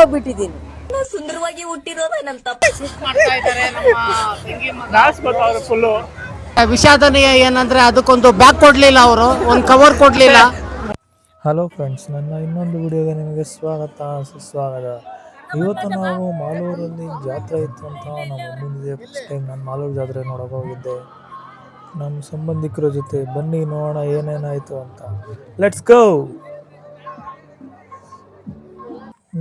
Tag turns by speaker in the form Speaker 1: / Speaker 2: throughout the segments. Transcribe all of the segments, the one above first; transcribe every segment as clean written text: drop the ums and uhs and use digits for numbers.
Speaker 1: ಮರ್ತೋಗ್ಬಿಟ್ಟಿದೀನಿ.
Speaker 2: ಸುಂದರವಾಗಿ ಹುಟ್ಟಿರೋದ ನಮ್ ತಪ್ಪು.
Speaker 3: ಮಾಡ್ತಾ ಇದ್ದಾರೆ ನಮ್ಮ ತಂಗಿ ಮಗ.
Speaker 4: ಫುಲ್ಲು
Speaker 3: ವಿಷಾದನೀಯ ಏನಂದ್ರೆ ಅದಕ್ಕೊಂದು ಬ್ಯಾಗ್ ಕೊಡ್ಲಿಲ್ಲ, ಅವರು ಒಂದು ಕವರ್ ಕೊಡ್ಲಿಲ್ಲ.
Speaker 5: ಹಲೋ ಫ್ರೆಂಡ್ಸ್, ನನ್ನ ಇನ್ನೊಂದು ವಿಡಿಯೋಗೆ ನಿಮಗೆ ಸ್ವಾಗತ ಸುಸ್ವಾಗತ. ಇವತ್ತು ನಾವು ಮಾಲೂರಲ್ಲಿ ಜಾತ್ರೆ ಇತ್ತು ಅಂತ ನಮ್ಮ ಮುಂದಿದೆ. ಫಸ್ಟ್ ಟೈಮ್ ನಾನು ಮಾಲೂರು ಜಾತ್ರೆ ನೋಡೋಕೆ ಹೋಗಿದ್ದೆ ನಮ್ಮ ಸಂಬಂಧಿಕರ ಜೊತೆ. ಬನ್ನಿ ನೋಡೋಣ ಏನೇನಾಯಿತು ಅಂತ. Let's go.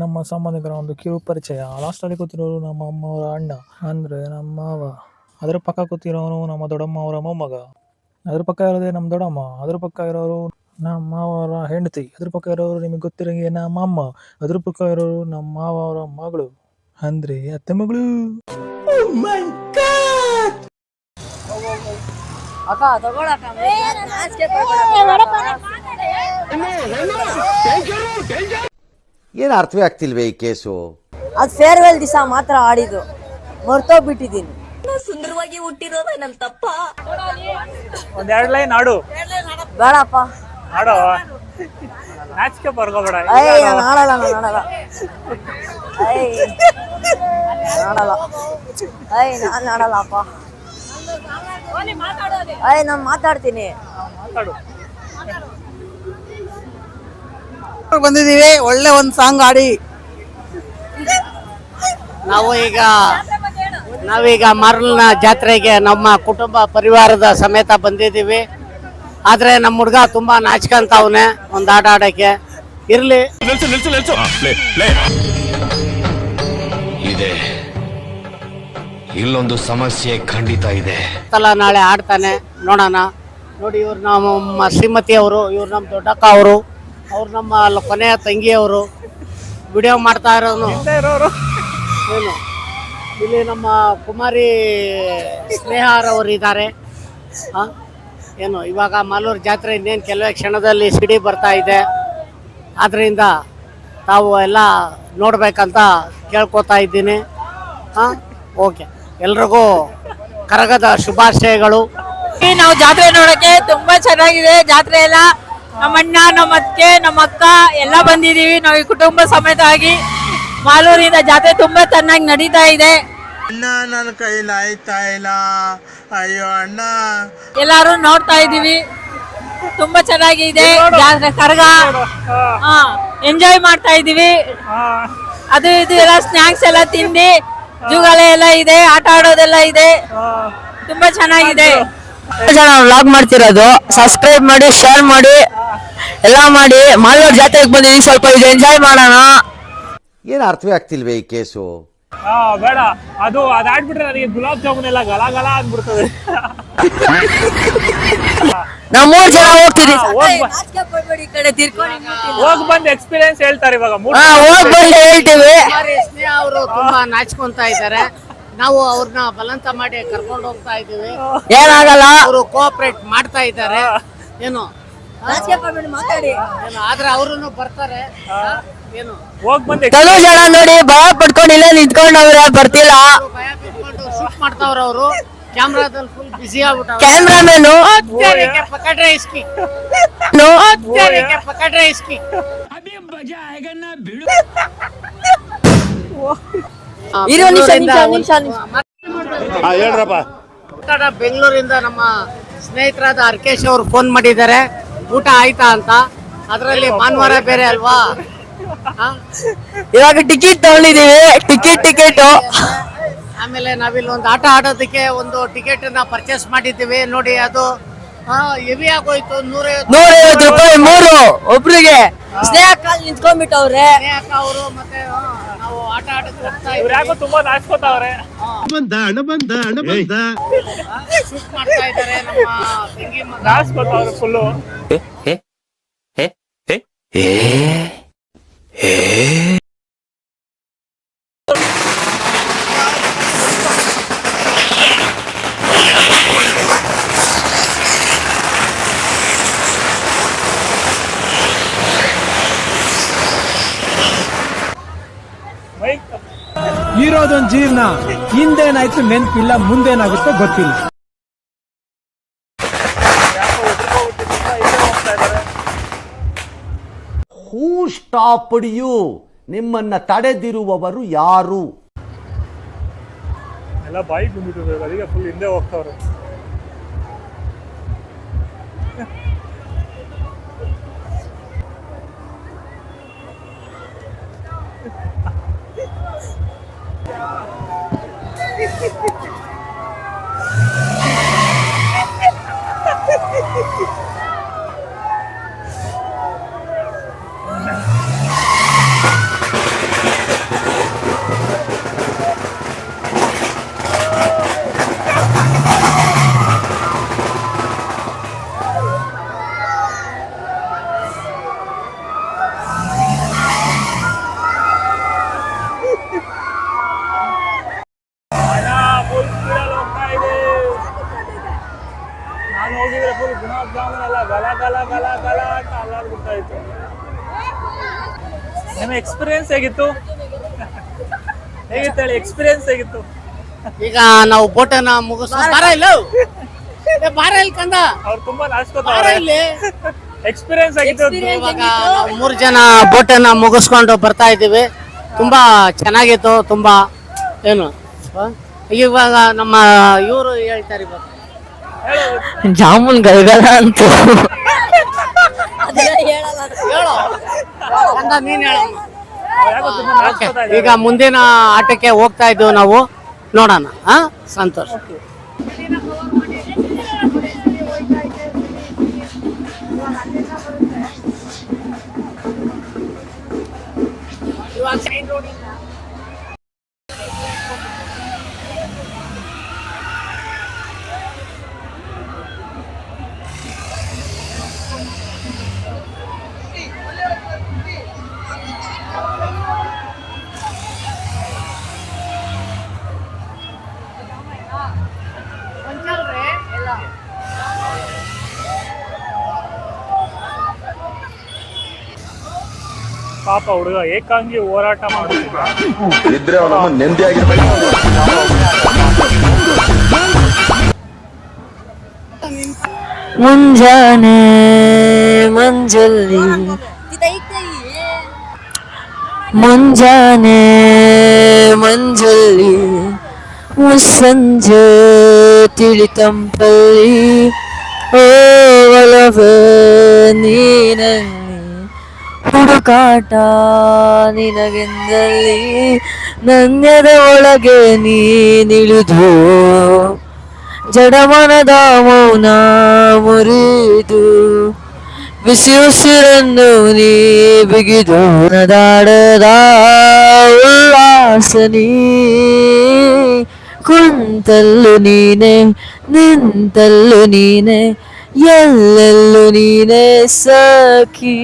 Speaker 5: ನಮ್ಮ ಸಂಬಂಧಿಕರ ಒಂದು ಕಿರು ಪರಿಚಯ. ಲಾಸ್ಟಲ್ಲಿ ಕೂತಿರೋರು ನಮ್ಮ ಅಮ್ಮವರ ಅಣ್ಣ, ಅಂದರೆ ನಮ್ಮ ಮಾವ. ಅದರ ಪಕ್ಕ ಕೂತಿರೋನು ನಮ್ಮ ದೊಡ್ಡಮ್ಮ ಅವರ ಮೊಮ್ಮಗ. ಅದ್ರ ಪಕ್ಕ ಇರೋದೇ ನಮ್ಮ ದೊಡ್ಡಮ್ಮ. ಅದ್ರ ಪಕ್ಕ ಇರೋರು ನಮ್ಮ ಮಾವರ ಹೆಂಡತಿ. ಅದ್ರ ಪಕ್ಕ ಇರೋರು ನಿಮಗೆ ಗೊತ್ತಿರಂಗೆ ನಮ್ಮ ಅಮ್ಮ. ಅದ್ರ ಪಕ್ಕ ಇರೋರು ನಮ್ಮ ಮಾವರ ಮಗಳು, ಅಂದ್ರೆ ಅತ್ತೆ ಮಗಳು.
Speaker 1: ಅಕ್ಕ ತಗೊಳಕ
Speaker 6: ಏನು ಅರ್ಥವೇ ಆಗ್ತಿಲ್ವೇ ಈ ಕೇಸು?
Speaker 1: ಅದು ಫೇರ್ವೆಲ್ ದಿವಸ ಮಾತ್ರ ಆಡಿದ್ದು, ಮರ್ತೋಗ್ಬಿಟ್ಟಿದ್ದೀನಿ.
Speaker 2: ಸುಂದರವಾಗಿ ಹುಟ್ಟಿರೋದ ನಮ್ ತಪ್ಪ.
Speaker 4: ಒಂದೆರಡು ಲೈನ್ ಆಡು.
Speaker 1: ಬೇಡಪ್ಪ,
Speaker 4: ಆಡೋ, ನಾಚಿಕೆ ಬರ್ಕೋಬೇಡ.
Speaker 1: ನಾನು ಆಡಲ್ಲ. ನಾನು ಆಡಲ್ಲಪ್ಪ. ನಾನು ಮಾತಾಡ್ತೀನಿ.
Speaker 3: ಬಂದಿದ್ದೀವಿ, ಒಳ್ಳೆ ಒಂದು ಸಾಂಗ್ ಆಡಿ. ನಾವೀಗ ಮಾರ್ಲ್ನ ಜಾತ್ರೆಗೆ ನಮ್ಮ ಕುಟುಂಬ ಪರಿವಾರದ ಸಮೇತ ಬಂದಿದ್ದೀವಿ. ಆದ್ರೆ ನಮ್ಮ ಹುಡುಗ ತುಂಬಾ ನಾಚ್ಕಂತವನೆ ಒಂದು ಆಟ ಆಡಕ್ಕೆ. ಇರ್ಲಿ,
Speaker 7: ಇದೆ ಇಲ್ಲೊಂದು ಸಮಸ್ಯೆ ಖಂಡಿತ ಇದೆ.
Speaker 3: ನಾಳೆ ಆಡ್ತಾನೆ, ನೋಡೋಣ. ನೋಡಿ, ಇವ್ರು ನಮ್ಮ ಶ್ರೀಮತಿ ಅವರು, ಇವ್ರು ನಮ್ಮ ದೊಡ್ಡಕ್ಕ ಅವರು, ಅವ್ರು ನಮ್ಮ ಕೊನೆಯ ತಂಗಿಯವರು. ವಿಡಿಯೋ ಮಾಡ್ತಾ ಇರೋನು ಏನು, ಇಲ್ಲಿ ನಮ್ಮ ಕುಮಾರಿ ಸ್ನೇಹಾರವರು ಇದ್ದಾರೆ. ಏನು, ಇವಾಗ ಮಾಲೂರು ಜಾತ್ರೆ ಇನ್ನೇನು ಕೆಲವೇ ಕ್ಷಣದಲ್ಲಿ ಸಿಡಿ ಬರ್ತಾ ಇದೆ. ಆದ್ದರಿಂದ ತಾವು ಎಲ್ಲ ನೋಡ್ಬೇಕಂತ ಕೇಳ್ಕೊತಾ ಇದ್ದೀನಿ. ಓಕೆ, ಎಲ್ರಿಗೂ ಕರಗದ ಶುಭಾಶಯಗಳು.
Speaker 8: ನಾವು ಜಾತ್ರೆ ನೋಡಕ್ಕೆ ತುಂಬಾ ಚೆನ್ನಾಗಿದೆ. ಜಾತ್ರೆ ಎಲ್ಲ ನಮ್ಮ ಅಣ್ಣ, ನಮ್ಮ ಅತ್ತೆ, ನಮ್ಮ ಅಕ್ಕ ಎಲ್ಲ ಬಂದಿದೀವಿ. ನಾವು ಈ ಕುಟುಂಬ ಸಮೇತವಾಗಿ ಮಾಲೂರಿನ ಜಾತ್ರೆ ತುಂಬಾ ಚೆನ್ನಾಗಿ ನಡೀತಾ ಇದೆ.
Speaker 9: ಅಣ್ಣ, ನನ್ನ ಕೈಲಿ ಆಯ್ತಾ ಇಲ್ಲ, ಅಯ್ಯೋ ಅಣ್ಣ.
Speaker 8: ಎಲ್ಲಾರು ನೋಡ್ತಾ ಇದೀವಿ, ತುಂಬಾ ಚೆನ್ನಾಗಿದೆ ಜಾತ್ರೆ. ಕರಗ ಎಂಜಾಯ್ ಮಾಡ್ತಾ ಇದೀವಿ. ಅದು ಇದು ಎಲ್ಲ ಸ್ನಾಕ್ಸ್ ಎಲ್ಲ ತಿಂದು ಜೂಗಲೆ ಎಲ್ಲ ಇದೆ, ಆಟ ಆಡೋದೆಲ್ಲ ಇದೆ, ತುಂಬಾ ಚೆನ್ನಾಗಿದೆ.
Speaker 1: ವ್ಲಾಗ್ ಮಾಡ್ತಿರೋದು, ಸಬ್ಸ್ಕ್ರೈಬ್ ಮಾಡಿ, ಶೇರ್ ಮಾಡಿ, ಎಲ್ಲ ಮಾಡಿ. ಮಾಲೂರು ಜಾತ್ರೆಗೆ ಬಂದಿದ್ದೀವಿ, ಸ್ವಲ್ಪ ಇದು ಎಂಜಾಯ್ ಮಾಡೋಣ.
Speaker 6: ಏನು ಅರ್ಥವೇ ಆಗ್ತಿಲ್ವೇ ಈ ಕೇಸು?
Speaker 4: ಬೇಡ, ಅದು ಆಡ್ಬಿಟ್ರೆ ನನಗೆ ಗುಲಾಬ್ ಜಾಮೂನ್ ಎಲ್ಲ ಗಲ ಗಲ ಅಂದ್ಬಿಡ್ತದೆ.
Speaker 1: ನಾವು 3 ಜನ ಹೋಗ್ತೀವಿ.
Speaker 4: ಹೋಗ್ ಬಂದ್ ಎಕ್ಸ್ಪೀರಿಯನ್ಸ್ ಹೇಳ್ತಾರೆ ಇವಾಗ.
Speaker 1: ಹೋಗ್ ಬಂದು ಹೇಳ್ತೀವಿ.
Speaker 3: ಸ್ನೇಹ ಅವರು ತುಂಬಾ ನಾಚ್ಕೊಂತಾ ಇದ್ದಾರೆ. ನಾವು ಅವ್ರನ್ನ ಬಲವಂತ ಮಾಡಿ ಕರ್ಕೊಂಡು ಹೋಗ್ತಾ ಇದ್ದೀವಿ.
Speaker 1: ಏನಾಗಲ್ಲ,
Speaker 3: ಅವರು ಕೋಆಪರೇಟ್ ಮಾಡ್ತಾ ಇದ್ದಾರೆ. ಏನು ಆದ್ರೆ ಅವ್ರು ಬರ್ತಾರೆ. ಏನು
Speaker 4: ಹೋಗ್ ಬಂದ್
Speaker 1: ಕೆಲವು ಜನ ನೋಡಿ ಭಯ ಪಡ್ಕೊಂಡು ಇಲ್ಲೇ ನಿಂತ್ಕೊಂಡವ್ರೆ, ಬರ್ತಿಲ್ಲ.
Speaker 3: ಭಯ ಬಿಟ್ಕೊಂಡು ಶೂಟ್ ಮಾಡ್ತಾವ್ರ ಅವರು. ಕ್ಯಾಮ್ರಾದಲ್ಲಿ ಫುಲ್ ಬಿಸಿ ಆಗ್ಬಿಟ್ಟ.
Speaker 1: ಕ್ಯಾಮ್ರಾಮನ್
Speaker 3: ಪಕಡ್ರೆ ಇಸ್ಕಿ ಪಕಡ್ರೆ ಇಸ್ಕಿ. ಬೆಂಗಳೂರಿಂದ ನಮ್ಮ ಸ್ನೇಹಿತರಾದ ಅರ್ಕೇಶ್ ಅವರು ಫೋನ್ ಮಾಡಿದ್ದಾರೆ, ಊಟ ಆಯ್ತಾ ಅಂತ. ಅದರಲ್ಲಿ ಭಾನುವಾರ ಬೇರೆ ಅಲ್ವಾ.
Speaker 1: ಇವಾಗ ಟಿಕೆಟ್ ತಗೊಂಡಿದೀವಿ, ಟಿಕೆಟ್.
Speaker 3: ಆಮೇಲೆ ನಾವಿಲ್ಲಿ ಒಂದು ಆಟ ಆಡೋದಕ್ಕೆ ಒಂದು ಟಿಕೆಟ್ ಪರ್ಚೇಸ್ ಮಾಡಿದ್ದೀವಿ. ನೋಡಿ, ಅದು ಹೆವಿ ಆಗೋಯ್ತು. 150
Speaker 1: ರೂಪಾಯಿ 3 ಒಬ್ರಿಗೆ. ಸ್ನೇಹ ಕಾಲ್ ನಿಂತ್ಕೊಂಡ್ಬಿಟ್ಟವ್ರೆ.
Speaker 3: ಅವರು ಮತ್ತೆ ನಾವು ಆಟ ಆಡಕ್ಕೆ ಹೋಗ್ತಾ
Speaker 4: ಯಾಕೋ ತುಂಬಾ ನಾಚ್ಕೋತಾವ್ರೆ.
Speaker 3: ಶೂಟ್ ಮಾಡ್ತಾ ಇದ್ದಾರೆ ನಮ್ಮ ತಂಗಿ ಮಗ.
Speaker 4: ನಾಚ್ಕೋತಾವ್ರೆ ಫುಲ್ಲು.
Speaker 5: ಇರೋದೊಂದು ಜೀವನ, ಹಿಂದೇನಾಯ್ತು ನೆನ್ಪಿಲ್ಲ, ಮುಂದೇನಾಗುತ್ತೋ ಗೊತ್ತಿಲ್ಲ.
Speaker 6: Who stopped you? ನಿಮ್ಮನ್ನ ತಡೆದಿರುವವರು ಯಾರು?
Speaker 4: ಎಲ್ಲ ಬಾಯಿಗೆ ಬಂದ್ಬಿಟ್ಟು ಅದಕ್ಕೆ ಫುಲ್ ಹಿಂದೆ ಹೋಗ್ತಾವ್ರೆ. ನಾನು ಹೋಗಿದ್ರೆ ಫುಲ್ ಗುಲಾಬ್ ಜಾಮೂನ್ ಎಲ್ಲ ಗಲ ಗಲ ಗಲ ಗಲ ಅಂತ ಅಲ್ಲಾಡ್ಬಿಡ್ತಾ ಇತ್ತು. ನಿಮ್ಮ ಎಕ್ಸ್ಪೀರಿಯನ್ಸ್ ಹೇಗಿತ್ತು ಹೇಳಿ ಎಕ್ಸ್ಪೀರಿಯನ್ಸ್ ಹೇಗಿತ್ತು?
Speaker 3: ಈಗ ನಾವು ಬೋಟನ್ನ ಬಾರ ಇಲ್ಲ ಬಾರ ಇಲ್ಲಿ ಕಂದ
Speaker 4: ಅವ್ರು ತುಂಬಾ ನಾಚ್ಕೋತಾರೆ. ಎಕ್ಸ್ಪೀರಿಯನ್ಸ್ ಆಗಿತ್ತು.
Speaker 3: ಇವಾಗ ನಾವು 3 ಜನ ಬೋಟನ್ನ ಮುಗಿಸ್ಕೊಂಡು ಬರ್ತಾ ಇದ್ದೀವಿ. ತುಂಬಾ ಚೆನ್ನಾಗಿತ್ತು. ತುಂಬಾ ಏನು ಇವಾಗ ನಮ್ಮ ಇವರು ಹೇಳ್ತಾರೆ ಇವಾಗ
Speaker 1: ಜಾಮೂನ್ ಗಲ್ಗಲ ಅಂತ
Speaker 3: ಹೇಳೋ ಕಂದ ನೀನ್ ಹೇಳಮ್ಮ. ಈಗ ಮುಂದಿನ ಆಟಕ್ಕೆ ಹೋಗ್ತಾ ಇದ್ದೀವಿ ನಾವು, ನೋಡೋಣ. ಸಂತೋಷ್.
Speaker 4: ಪಾಪ ಹುಡುಗ ಏಕಾಂಗಿ ಹೋರಾಟ ಮಾಡುತ್ತಿದ್ದ.
Speaker 1: ಮುಂಜಾನೆ ಮಂಜಲ್ಲಿ ಮುಂಜಾನೆ ಮಂಜಲ್ಲಿ ಮುಸ್ಸಂಜೆ ತಿಳಿತಂಪಲ್ಲಿ ಓ ಒಲವೇ ನೀನಲ್ಲಿ ಹುಡುಕಾಟ ನಿನಗೆಂದಲ್ಲಿ ನನ್ಯದ ಒಳಗೆ ನೀನಿಳಿದು ಜಡಮನದ ಮೌನ ಮುರಿದು ಬಿಸಿ ಉಸಿರನ್ನು ನೀ ಬಿಗಿದು ನದಾಡದ ಉಲ್ಲಾಸನಿ ಕುಂತಲ್ಲು ನೀನೆ ನಿಂತಲ್ಲು ನೀನೆ ಎಲ್ಲೆಲ್ಲೂ ನೀನೆ ಸಖಿ.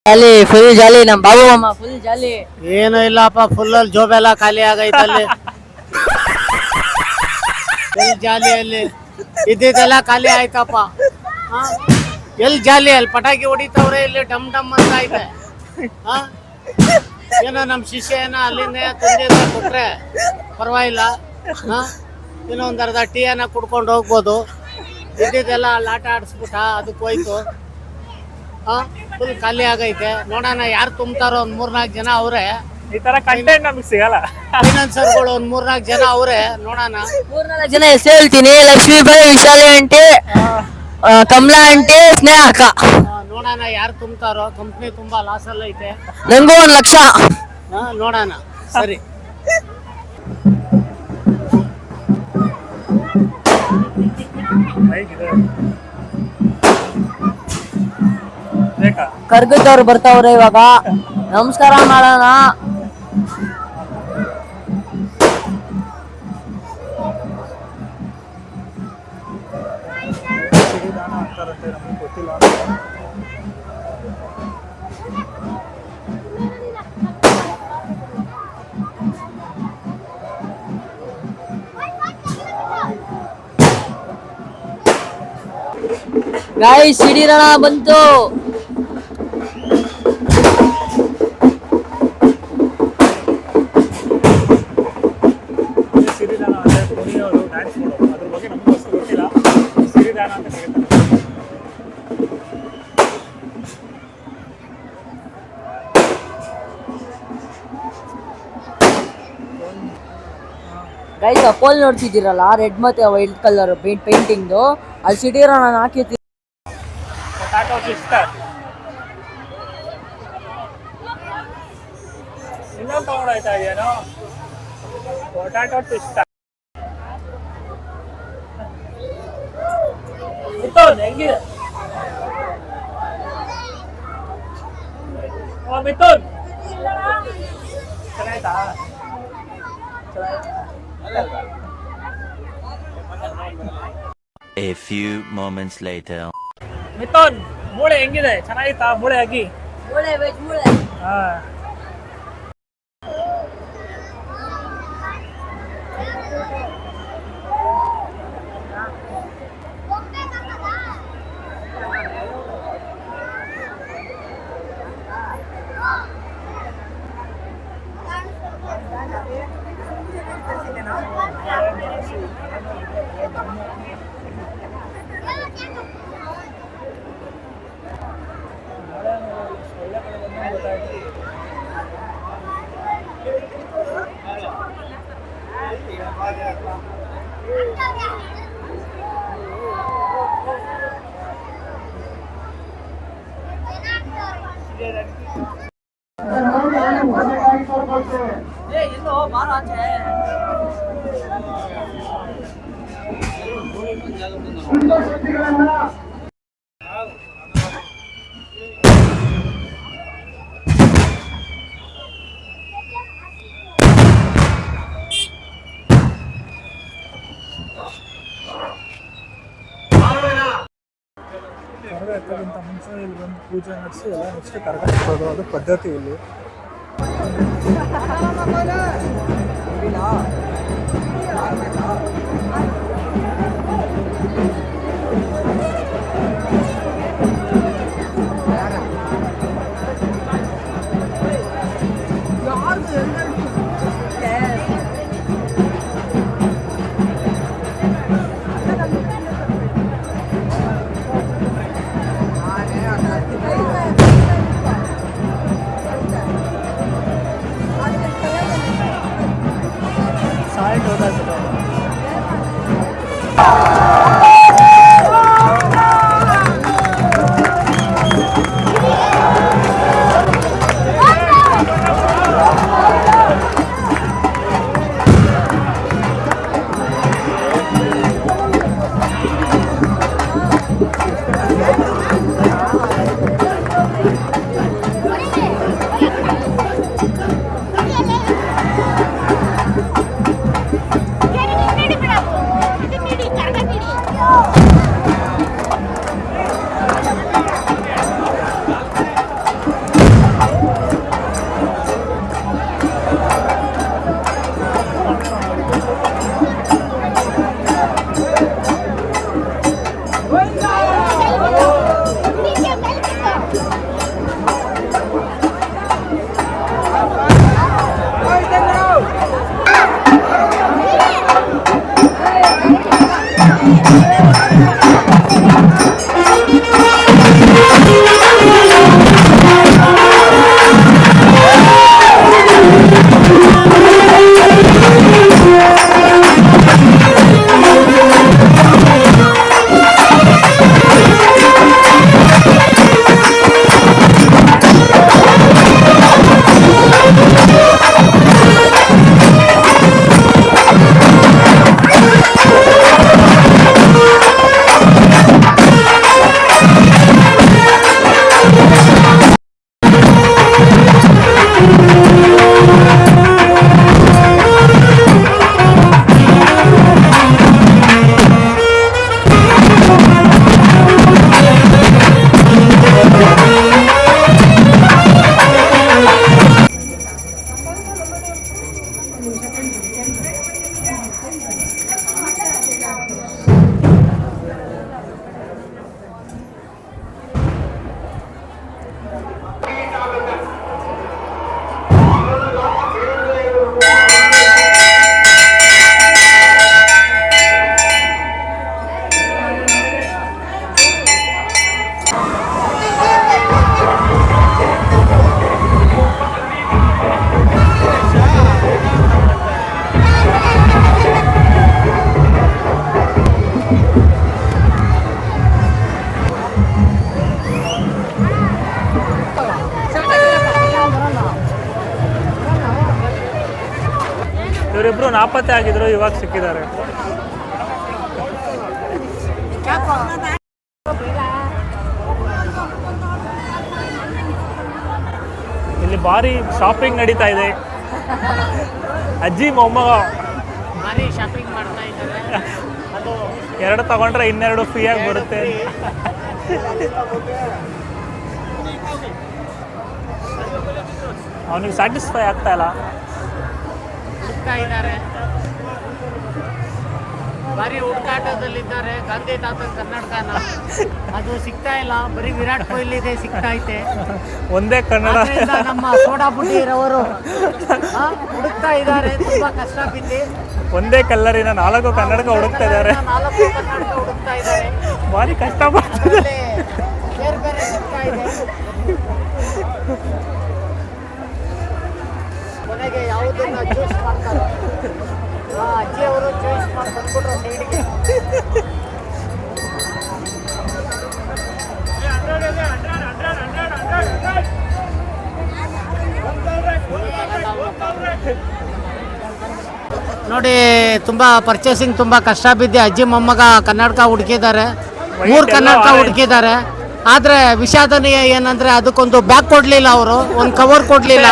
Speaker 1: ಜಾಲಿ ಫುಲ್ ಜಾಲಿ ನಮ್ ಬಾಬು ಮಾಮ ಫುಲ್ ಜಾಲಿ.
Speaker 3: ಏನು ಇಲ್ಲಪ್ಪ, ಫುಲ್ ಅಲ್ಲಿ ಜೋಬೆಲ್ಲ ಖಾಲಿ ಆಗೈತಲ್ಲಿ. ಫುಲ್ ಜಾಲಿಯಲ್ಲಿ ಇದ್ದಿದ್ದೆಲ್ಲ ಖಾಲಿ ಆಯ್ತಪ್ಪ. ಎಲ್ಲಿ ಜಾಲಿ ಅಲ್ಲಿ ಪಟಾಕಿ ಹೊಡಿತವ್ರೆ, ಇಲ್ಲಿ ಡಮ್ ಡಮ್ ಅಂತ ಐತೆ. ಏನೋ ನಮ್ಮ ಶಿಷ್ಯ ಏನೋ ಅಲ್ಲಿಂದ ತಂದಿದ್ದ ಕೊಟ್ರೆ ಪರವಾಗಿಲ್ಲ. ಏನೋ ಒಂದ್ ಅರ್ಧ ಟೀ ಅನ್ನ ಕುಡ್ಕೊಂಡು ಹೋಗ್ಬೋದು. ಇದ್ದಿದ್ದೆಲ್ಲ ಅಲ್ಲಿ ಆಟ ಆಡಿಸ್ಬಿಟ್ಟ, ಅದಕ್ಕೆ ಹೋಯ್ತು. ಫುಲ್ ಖಾಲಿ ಆಗೈತೆ. ನೋಡೋಣ ಯಾರು ತುಂಬ್ತಾರೋ. ಒಂದ್ 3-4 ಜನ ಅವ್ರೆ.
Speaker 4: ಈ ತರ ಕಂಟೆಂಟ್ ನಮಗೆ ಸಿಗಲ್ಲ.
Speaker 3: ಫೈನಾನ್ಸರ್ಗಳು ಒಂದ್ 3-4 ಜನ ಅವ್ರೆ. ನೋಡೋಣ.
Speaker 1: 3-4 ಜನ ಹೆಸರು ಹೇಳ್ತೀನಿ. ಲಕ್ಷ್ಮೀಬಾಯಿ, ವಿಶಾಲಿ ಆಂಟಿ, ಕಮಲಾ ಆಂಟಿ, ಸ್ನೇಹ ಅಕ್ಕ.
Speaker 3: ನೋಡೋಣ ಯಾರು ತುಂಬ್ತಾರೋ. ಕಂಪ್ನಿ ತುಂಬಾ ಲಾಸ್ ಅಲ್ಲಿ ಐತೆ.
Speaker 1: ನಂಗೂ 1 ಲಕ್ಷ.
Speaker 3: ನೋಡೋಣ. ಸರಿ.
Speaker 1: ಕರ್ಗದವ್ರು ಬರ್ತಾವ್ರೆ ಇವಾಗ. ನಮಸ್ಕಾರ ಮಾಡೋಣ. ಗಾಯ್ಸ್ ಸಿಡಿರಣ ಬಂತು.
Speaker 4: ಸಿರಿದಾನ ಅಂದ್ರೆ ಧ್ವನಿಯವರು ಡ್ಯಾನ್ಸ್ ಮಾಡೋದು, ಅದ್ರ ಬಗ್ಗೆ ನಮಗೂ ಅಷ್ಟು ಗೊತ್ತಿಲ್ಲ. ಸಿರಿದಾನ ಅಂತ ಹೇಳ್ತಾರೆ.
Speaker 1: ಗೈಸ್ ಅಪೋಲ್ ನೋಡ್ತಿದ್ದೀರಲ್ಲ, ರೆಡ್ ಮತ್ತೆ ವೈಟ್ ಕಲರ್ ಪೇಂಟಿಂಗ್ದು, ಅಲ್ಲಿ ಸಿಡಿರೋ ನಾನು ಹಾಕಿರ್ತೀನಿ.
Speaker 4: ಪೊಟ್ಯಾಟೊ ಟ್ವಿಸ್ಟರ್ ಇನ್ನೊಂದು ತಗೊಂಡೋಯ್ತಾ ಇದೆಯೇನೋ, ಪೊಟ್ಯಾಟೊ ಟ್ವಿಸ್ಟರ್. ಮಿಥುನ್ ಹೆಂಗಿದೆ? Mithun ಚೆನ್ನಾಯ್ತಾ?
Speaker 7: A few moments later.
Speaker 4: Mithun ಮೂಳೆ ಹೆಂಗಿದೆ? ಚೆನ್ನಾಗಿತ್ತಾ ಮೂಳೆ ಆಗಿ?
Speaker 1: ಮೂಳೆ ವೆಜ್ ಮೂಳೆ.
Speaker 4: ಹಾ
Speaker 5: ಕರಗ ಎತ್ತೋಕ್ಕಿಂತ ಮುಂಚೆ ಇಲ್ಲಿ ಬಂದು ಪೂಜೆ ನಡೆಸಿ ಎಲ್ಲ ನೆಕ್ಸ್ಟ್ ಕರಗ ಎತ್ತೋದು, ಅದು ಪದ್ಧತಿ ಇಲ್ಲಿ. ಸಾಯಿಟ್ ಹೋದಾಗ್ತದೆ.
Speaker 4: ಇಬ್ರು ನಾಪತ್ತೆ ಆಗಿದ್ರು, ಇವಾಗ ಸಿಕ್ಕಿದ್ದಾರೆ. ಇಲ್ಲಿ ಭಾರಿ ಶಾಪಿಂಗ್ ನಡೀತಾ ಇದೆ. ಅಜ್ಜಿ ಮೊಮ್ಮಗ
Speaker 3: ಭಾರಿ ಶಾಪಿಂಗ್ ಮಾಡ್ತಾ ಇದ್ದಾರೆ. ಅದು
Speaker 4: 2 ತಗೊಂಡ್ರೆ ಇನ್ನೆರಡು ಫ್ರೀಯಾಗಿ ಬರುತ್ತೆ. ಅವನಿಗೆ ಸ್ಯಾಟಿಸ್ಫೈ ಆಗ್ತಾ ಇಲ್ಲ.
Speaker 3: ಹುಡುಕ್ತಾ ಇದ್ದಾರೆ, ಭಾರಿ ಹುಡುಕಾಟದಲ್ಲಿದ್ದಾರೆ. ಗಾಂಧಿ ತಾತನ ಕರ್ನಾಟಕನ ಅದು ಸಿಗ್ತಾ ಇಲ್ಲ, ಬರೀ ವಿರಾಟ್ ಕೊಹ್ಲಿದೆ ಸಿಗ್ತಾ ಐತೆ.
Speaker 4: ಒಂದೇ ಕನ್ನಡ.
Speaker 3: ಆದ್ರಿಂದ ನಮ್ಮ ಸೋಡಾ ಬುಡ್ಡಿರವರು ಹುಡುಕ್ತಾ ಇದ್ದಾರೆ, ತುಂಬಾ ಕಷ್ಟ ಬಿದ್ದು.
Speaker 4: ಒಂದೇ ಕಲ್ಲರಿನ 4 ಕನ್ನಡಕ ಹುಡುಕ್ತಾ ಇದ್ದಾರೆ.
Speaker 3: 4 ಕನ್ನಡಕ ಹುಡುಕ್ತಾ ಇದ್ದಾರೆ,
Speaker 4: ಭಾರಿ ಕಷ್ಟಪಡ್ತಾರೆ.
Speaker 3: ಬೇರೆ ಬೇರೆ ಸಿಗ್ತಾ ಇದೆ. ಕೊನೆಗೆ ಯಾವುದನ್ನ ಚೂಸ್ ಮಾಡ್ತಾರೆ, ಅಜ್ಜಿಯವರು ಚೂಸ್ ಮಾಡಿ ಬಂದ್ಬಿಟ್ರು ಸೈಡ್ಗೆ. ನೋಡಿ, ತುಂಬಾ ಪರ್ಚೇಸಿಂಗ್ ತುಂಬಾ ಕಷ್ಟ ಬಿದ್ದೆ. ಅಜ್ಜಿ ಮೊಮ್ಮಗ ಕನ್ನಡಕ ಹುಡುಕಿದ್ದಾರೆ, 3 ಕನ್ನಡಕ ಹುಡುಕಿದ್ದಾರೆ. ಆದ್ರೆ ವಿಷಾದನೀಯ ಏನಂದ್ರೆ ಅದಕ್ಕೊಂದು ಬ್ಯಾಗ್ ಕೊಡ್ಲಿಲ್ಲ, ಅವರು ಒಂದು ಕವರ್ ಕೊಡ್ಲಿಲ್ಲ.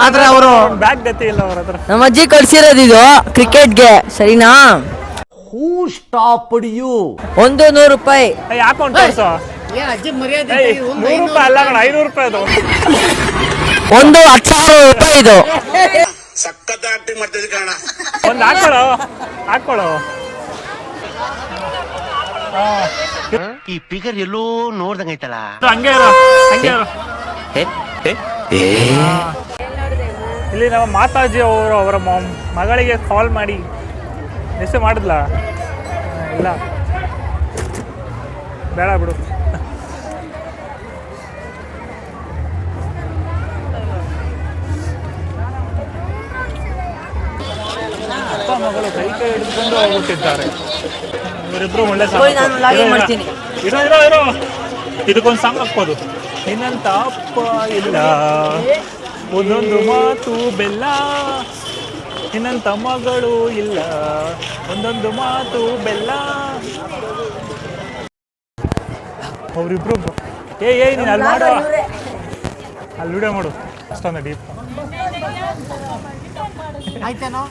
Speaker 3: ಆದ್ರೆ ಅವರು
Speaker 4: ಬ್ಯಾಗ್ ಗತಿ ಇಲ್ಲ ಅವ್ರ ಹತ್ರ.
Speaker 1: ನಮ್ಮ ಅಜ್ಜಿ ಕಳ್ಸಿರೋದು ಇದು ಕ್ರಿಕೆಟ್ಗೆ, ಸರಿನಾ?
Speaker 6: ಹೂ ಸ್ಟಾಪ್ಡ್ ಯು?
Speaker 1: 100 ರೂಪಾಯಿ.
Speaker 4: ಅಕೌಂಟ್ ತೋರ್ಸೋ.
Speaker 3: ಅಜ್ಜಿ ಮರ್ಯಾದೆ
Speaker 4: 100 ರೂಪಾಯಿ ಅಲ್ಲ ಕಣ, 500 ರೂಪಾಯಿ ಅದು.
Speaker 1: ಒಂದು 10,000 ರೂಪಾಯಿ ಇದು.
Speaker 9: ಸಖತ್ ಆಕ್ಟಿಂಗ್ ಮಾಡ್ತಿದ್ದೆ ಕಾರಣ.
Speaker 4: ಒಂದು ಹಾಕೊಳ್ಳೋ.
Speaker 7: ಈ ಫಿಗರ್ ಎಲ್ಲೋ ನೋಡ್ದಂಗೈತಲ್ಲ.
Speaker 4: ಹಂಗೆ ಇರು. ಇಲ್ಲಿ ನಮ್ಮ ಮಾತಾಜಿ ಅವರು ಅವರ ಮಗಳಿಗೆ ಕಾಲ್ ಮಾಡಿ ಮೆಸೇಜ್ ಮಾಡಿದ್ಲಾ? ಇಲ್ಲ, ಬೇಡ ಬಿಡು. ಅಪ್ಪ ಮಗಳು ಕೈ ಹಿಡಿದುಕೊಂಡು ಹೋಗ್ಬಿಟ್ಟಿದ್ದಾರೆ. ಇವರಿಬ್ರು ಒಳ್ಳೆ
Speaker 1: ಮಾಡ್ತೀನಿ.
Speaker 4: ಇರೋ ಇದಕ್ಕೊಂದು ಸಾಂಗ್ ಹಾಕ್ಬೋದು. ನಿನ್ನಂತ ಅಪ್ಪ ಇಲ್ಲ, ಒಂದೊಂದು ಮಾತು ಬೆಲ್ಲ, ನಿನ್ನಂತ ಮಗಳು ಇಲ್ಲ, ಒಂದೊಂದು ಮಾತು ಬೆಲ್ಲ. ಅವ್ರಿಬ್ರು ನೀನು ಅಲ್ಲಿ ಮಾಡು, ಅಲ್ಲಿ ವಿಡಿಯೋ ಮಾಡು. ಅಷ್ಟೊಂದು ಡೀಪ್
Speaker 3: ಆಯ್ತೇನೋ.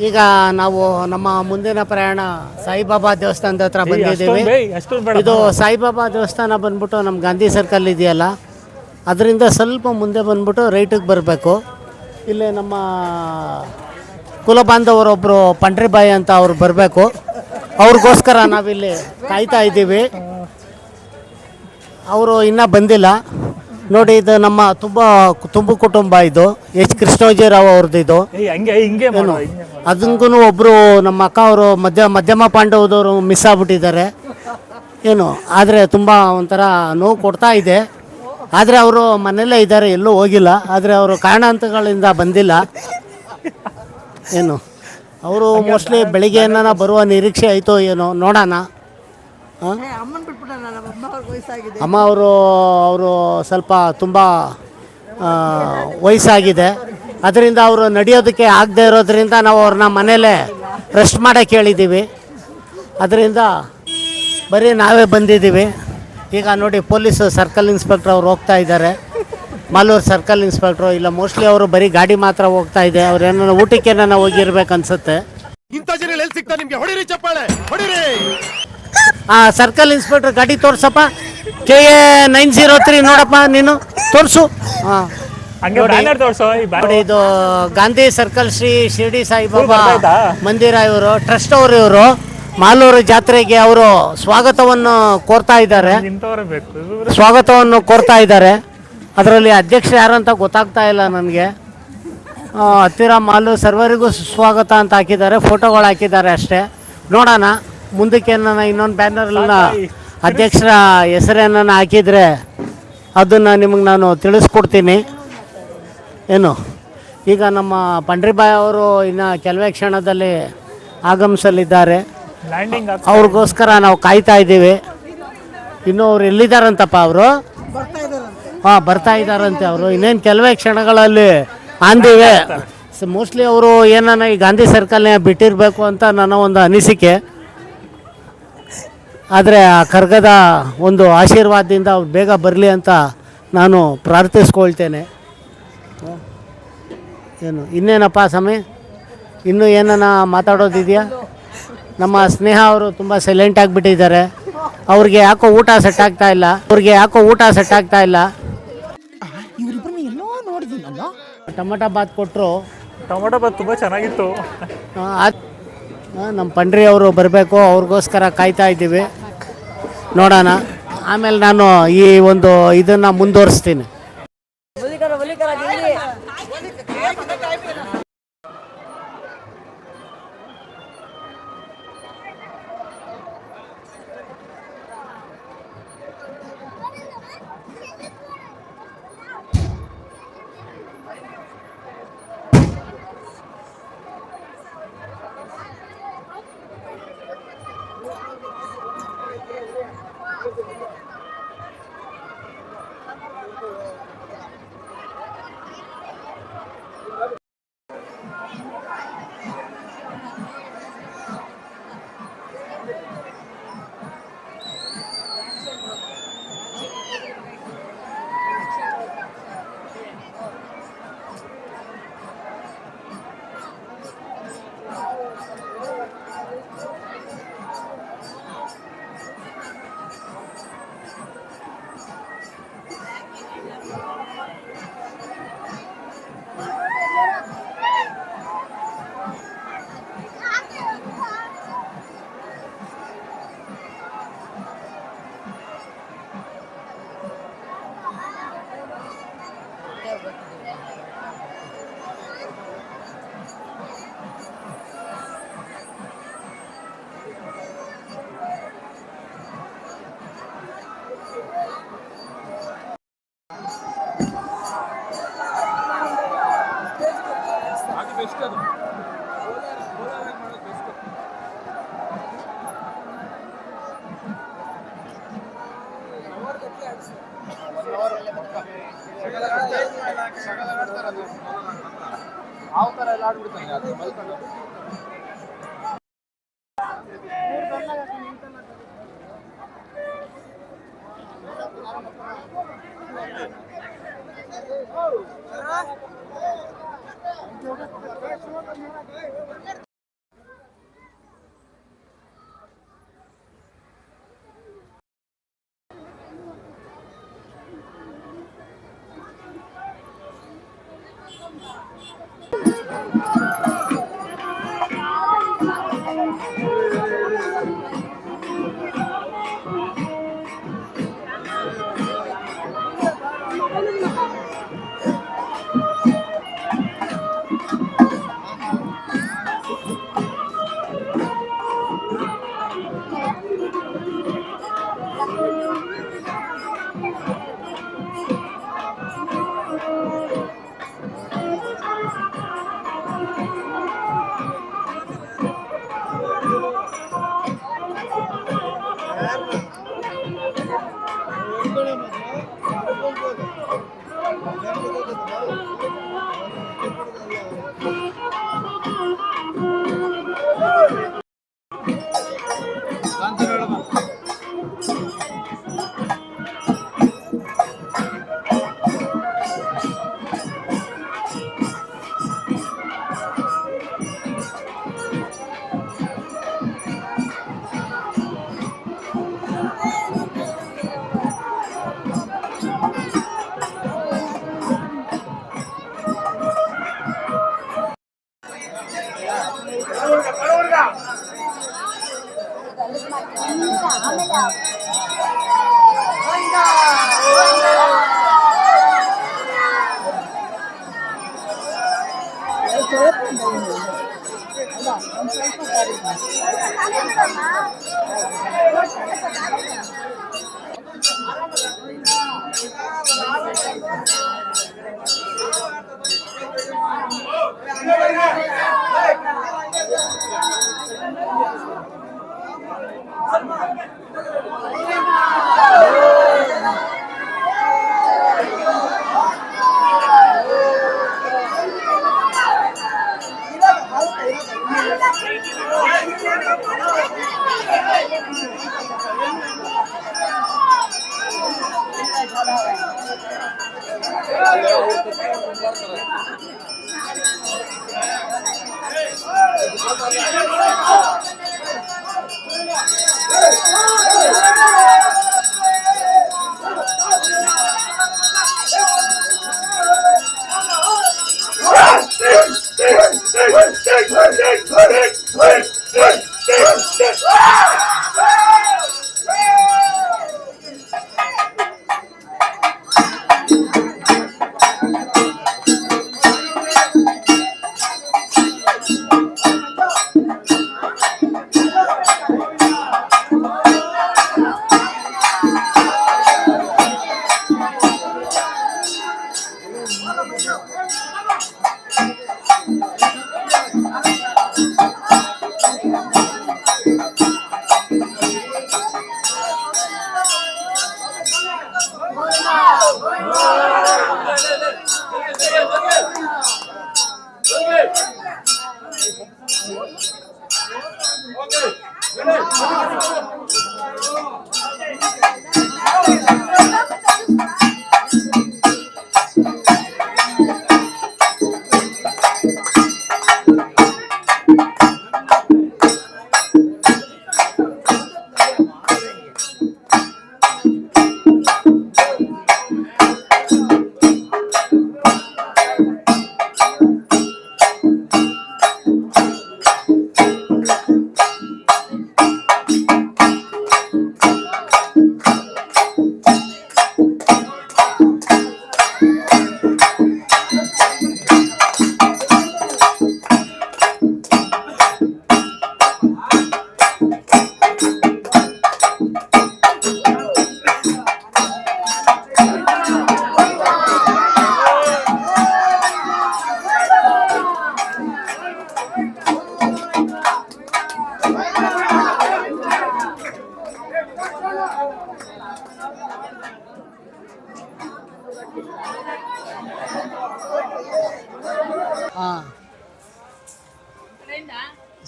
Speaker 3: ಈಗ ನಾವು ನಮ್ಮ ಮುಂದಿನ ಪ್ರಯಾಣ ಸಾಯಿಬಾಬಾ ದೇವಸ್ಥಾನದ ಹತ್ರ ಬಂದಿದ್ದೀವಿ. ಇದು ಸಾಯಿಬಾಬಾ ದೇವಸ್ಥಾನ ಬಂದ್ಬಿಟ್ಟು ನಮ್ಮ ಗಾಂಧಿ ಸರ್ಕಲ್ ಇದೆಯಲ್ಲ, ಅದರಿಂದ ಸ್ವಲ್ಪ ಮುಂದೆ ಬಂದ್ಬಿಟ್ಟು ರೈಟಿಗೆ ಬರಬೇಕು. ಇಲ್ಲಿ ನಮ್ಮ ಕುಲಬಾಂಧವರೊಬ್ಬರು ಪಂಡ್ರಿಬಾಯಿ ಅಂತ ಅವ್ರು ಬರಬೇಕು. ಅವ್ರಿಗೋಸ್ಕರ ನಾವಿಲ್ಲಿ ಕಾಯ್ತಾ ಇದ್ದೀವಿ. ಅವರು ಇನ್ನೂ ಬಂದಿಲ್ಲ. ನೋಡಿ, ಇದು ನಮ್ಮ ತುಂಬು ಕುಟುಂಬ. ಇದು ಎಚ್ ಕೃಷ್ಣೋಜಿರಾವ್ ಅವ್ರದ್ದು. ಇದು ಏನು ಅದಕ್ಕೂ ಒಬ್ಬರು ನಮ್ಮ ಅಕ್ಕ ಅವರು ಮಧ್ಯಮ ಪಾಂಡವದವರು ಮಿಸ್ ಆಗ್ಬಿಟ್ಟಿದ್ದಾರೆ ಏನು. ಆದರೆ ತುಂಬ ಒಂಥರ ನೋವು ಕೊಡ್ತಾ ಇದೆ. ಆದರೆ ಅವರು ಮನೆಯಲ್ಲೇ ಇದ್ದಾರೆ, ಎಲ್ಲೂ ಹೋಗಿಲ್ಲ. ಆದರೆ ಅವರು ಕಾರಣಾಂತರಗಳಿಂದ ಬಂದಿಲ್ಲ ಏನು. ಅವರು ಮೋಸ್ಟ್ಲಿ ಬೆಳಿಗ್ಗೆ ಏನಾರ ಬರುವ ನಿರೀಕ್ಷೆ ಆಯಿತೋ ಏನೋ, ನೋಡೋಣ. ಅಮ್ಮ ಅವರು ಸ್ವಲ್ಪ ತುಂಬ ವಯಸ್ಸಾಗಿದೆ. ಅದರಿಂದ ಅವರು ನಡೆಯೋದಕ್ಕೆ ಆಗದೆ ಇರೋದ್ರಿಂದ ನಾವು ಅವ್ರನ್ನ ಮನೇಲೇ ರೆಸ್ಟ್ ಮಾಡೋಕ್ಕೆ ಹೇಳಿದ್ದೀವಿ. ಅದರಿಂದ ಬರೀ ನಾವೇ ಬಂದಿದ್ದೀವಿ. ಈಗ ನೋಡಿ, ಪೊಲೀಸ್ ಸರ್ಕಲ್ ಇನ್ಸ್ಪೆಕ್ಟ್ರ್ ಅವ್ರು ಹೋಗ್ತಾ ಇದ್ದಾರೆ. ಮಾಲೂರು ಸರ್ಕಲ್ ಇನ್ಸ್ಪೆಕ್ಟ್ರು ಇಲ್ಲ, ಮೋಸ್ಟ್ಲಿ ಅವರು ಬರೀ ಗಾಡಿ ಮಾತ್ರ ಹೋಗ್ತಾ ಇದೆ. ಅವ್ರು ಏನೋ ಊಟಕ್ಕೆ ನಾನು ಹೋಗಿರ್ಬೇಕು ಅನ್ಸುತ್ತೆ. ಸರ್ಕಲ್ ಇನ್ಸ್ಪೆಕ್ಟರ್ ಗಾಡಿ ತೋರ್ಸಪ್ಪ. KA 903 ನೋಡಪ್ಪ, ನೀನು ತೋರಿಸು. ನೋಡಿ, ಇದು ಗಾಂಧಿ ಸರ್ಕಲ್ ಶ್ರೀ ಶಿರ್ಡಿ ಸಾಯಿಬಾಬಾ ಮಂದಿರ. ಇವರು ಟ್ರಸ್ಟ್ ಅವರು. ಇವರು ಮಾಲೂರು ಜಾತ್ರೆಗೆ ಅವರು ಸ್ವಾಗತವನ್ನು ಕೋರ್ತಾ ಇದ್ದಾರೆ. ಅದರಲ್ಲಿ ಅಧ್ಯಕ್ಷ ಯಾರಂತ ಗೊತ್ತಾಗ್ತಾ ಇಲ್ಲ ನನಗೆ. ಹತ್ತಿರ ಮಾಲು ಸರ್ವರಿಗೂ ಸ್ವಾಗತ ಅಂತ ಹಾಕಿದ್ದಾರೆ, ಫೋಟೋಗಳು ಹಾಕಿದ್ದಾರೆ ಅಷ್ಟೇ. ನೋಡೋಣ ಮುಂದಕ್ಕೆ ಇನ್ನೊಂದು ಬ್ಯಾನರ್ನ ಅಧ್ಯಕ್ಷರ ಹೆಸರೇನನ್ನು ಹಾಕಿದರೆ ಅದನ್ನು ನಿಮಗೆ ನಾನು ತಿಳಿಸ್ಕೊಡ್ತೀನಿ ಏನು. ಈಗ ನಮ್ಮ ಪಂಡ್ರಿಬಾಯಿ ಅವರು ಇನ್ನು ಕೆಲವೇ ಕ್ಷಣದಲ್ಲಿ ಆಗಮಿಸಲಿದ್ದಾರೆ. ಅವ್ರಿಗೋಸ್ಕರ ನಾವು ಕಾಯ್ತಾ ಇದ್ದೀವಿ. ಇನ್ನೂ ಅವ್ರು ಎಲ್ಲಿದ್ದಾರಂತಪ್ಪ? ಅವರು ಬರ್ತಾ ಇದ್ದಾರಂತೆ ಅವರು. ಇನ್ನೇನು ಕೆಲವೇ ಕ್ಷಣಗಳಲ್ಲಿ ಆಂದಿವೆ. ಮೋಸ್ಟ್ಲಿ ಅವರು ಏನನ್ನ ಈ ಗಾಂಧಿ ಸರ್ಕಲ್ನೇ ಬಿಟ್ಟಿರಬೇಕು ಅಂತ ನನ್ನ ಒಂದು ಅನಿಸಿಕೆ. ಆದರೆ ಆ ಖರ್ಗದ ಒಂದು ಆಶೀರ್ವಾದದಿಂದ ಅವ್ರು ಬೇಗ ಬರಲಿ ಅಂತ ನಾನು ಪ್ರಾರ್ಥಿಸ್ಕೊಳ್ತೇನೆ. ಏನು ಇನ್ನೇನಪ್ಪ ಸಮಯ, ಇನ್ನೂ ಏನನ್ನ ಮಾತಾಡೋದಿದೆಯಾ? ನಮ್ಮ ಸ್ನೇಹ ಅವರು ತುಂಬ ಸೈಲೆಂಟ್ ಆಗಿಬಿಟ್ಟಿದ್ದಾರೆ. ಅವ್ರಿಗೆ ಯಾಕೋ ಊಟ ಸೆಟ್ ಆಗ್ತಾ ಇಲ್ಲ. ಟೊಮೊಟೊ ಬಾತ್ ಕೊಟ್ಟರು.
Speaker 4: ಟೊಮೊಟೊ ಬಾತ್ ತುಂಬ ಚೆನ್ನಾಗಿತ್ತು.
Speaker 3: ನಮ್ಮ ಪಂಡ್ರಿ ಅವರು ಬರಬೇಕು, ಅವ್ರಿಗೋಸ್ಕರ ಕಾಯ್ತಾ ಇದ್ದೀವಿ. ನೋಡೋಣ, ಆಮೇಲೆ ನಾನು ಈ ಒಂದು ಇದನ್ನು ಮುಂದುವರಿಸ್ತೀನಿ.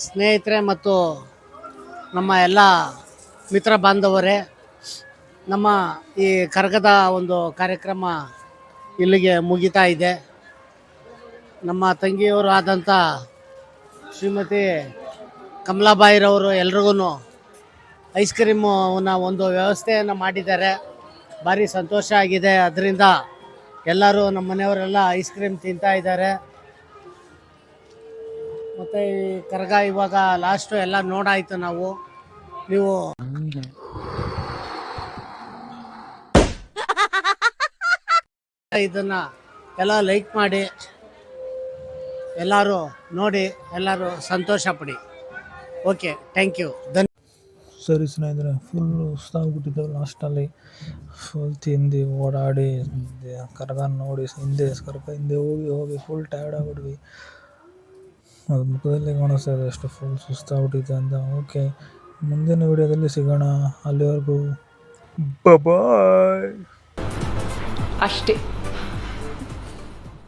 Speaker 3: ಸ್ನೇಹಿತರೆ ಮತ್ತು ನಮ್ಮ ಎಲ್ಲ ಮಿತ್ರ ಬಾಂಧವರೇ, ನಮ್ಮ ಈ ಕರಗದ ಒಂದು ಕಾರ್ಯಕ್ರಮ ಇಲ್ಲಿಗೆ ಮುಗಿತಾ ಇದೆ. ನಮ್ಮ ತಂಗಿಯವರು ಆದಂಥ ಶ್ರೀಮತಿ ಕಮಲಾಬಾಯಿರವರು ಎಲ್ರಿಗೂ ಐಸ್ ಕ್ರೀಮನ್ನ ಒಂದು ವ್ಯವಸ್ಥೆಯನ್ನು ಮಾಡಿದ್ದಾರೆ. ಭಾರಿ ಸಂತೋಷ ಆಗಿದೆ. ಅದರಿಂದ ಎಲ್ಲರೂ ನಮ್ಮ ಮನೆಯವರೆಲ್ಲ ಐಸ್ ಕ್ರೀಮ್ ತಿಂತಾ ಇದ್ದಾರೆ. ಮತ್ತು ಈ ಕರಗ ಇವಾಗ ಲಾಸ್ಟು ಎಲ್ಲ ನೋಡಾಯಿತು ನಾವು. ನೀವು ಇದನ್ನು ಎಲ್ಲ ಲೈಕ್ ಮಾಡಿ, ಎಲ್ಲರೂ ನೋಡಿ, ಎಲ್ಲರೂ ಸಂತೋಷ ಪಡಿ. Okay, thank you.
Speaker 5: ಸರಿ ಸ್ನೇಹಿತರೆ, ಫುಲ್ ಸುಸ್ತಾಗ್ಬಿಟ್ಟಿದ್ದೆವು. ಲಾಸ್ಟಲ್ಲಿ ಫುಲ್ ತಿಂದು ಓಡಾಡಿ ಕರಗ ನೋಡಿ ಕರಗ ಹಿಂದೆ ಹೋಗಿ ಫುಲ್ ಟಯರ್ಡ್ ಆಗಿಬಿಟ್ವಿ. ಅದು ಮುಖದಲ್ಲಿ ಕಾಣಿಸ್ತಾ ಇದೆ ಅಷ್ಟು ಫುಲ್ ಸುಸ್ತಾಗ್ಬಿಟ್ಟಿದೆ ಅಂತ. ಓಕೆ, ಮುಂದಿನ ವಿಡಿಯೋದಲ್ಲಿ ಸಿಗೋಣ. ಅಲ್ಲಿವರೆಗೂ ಬಾಯ್.
Speaker 10: ಅಷ್ಟೇ.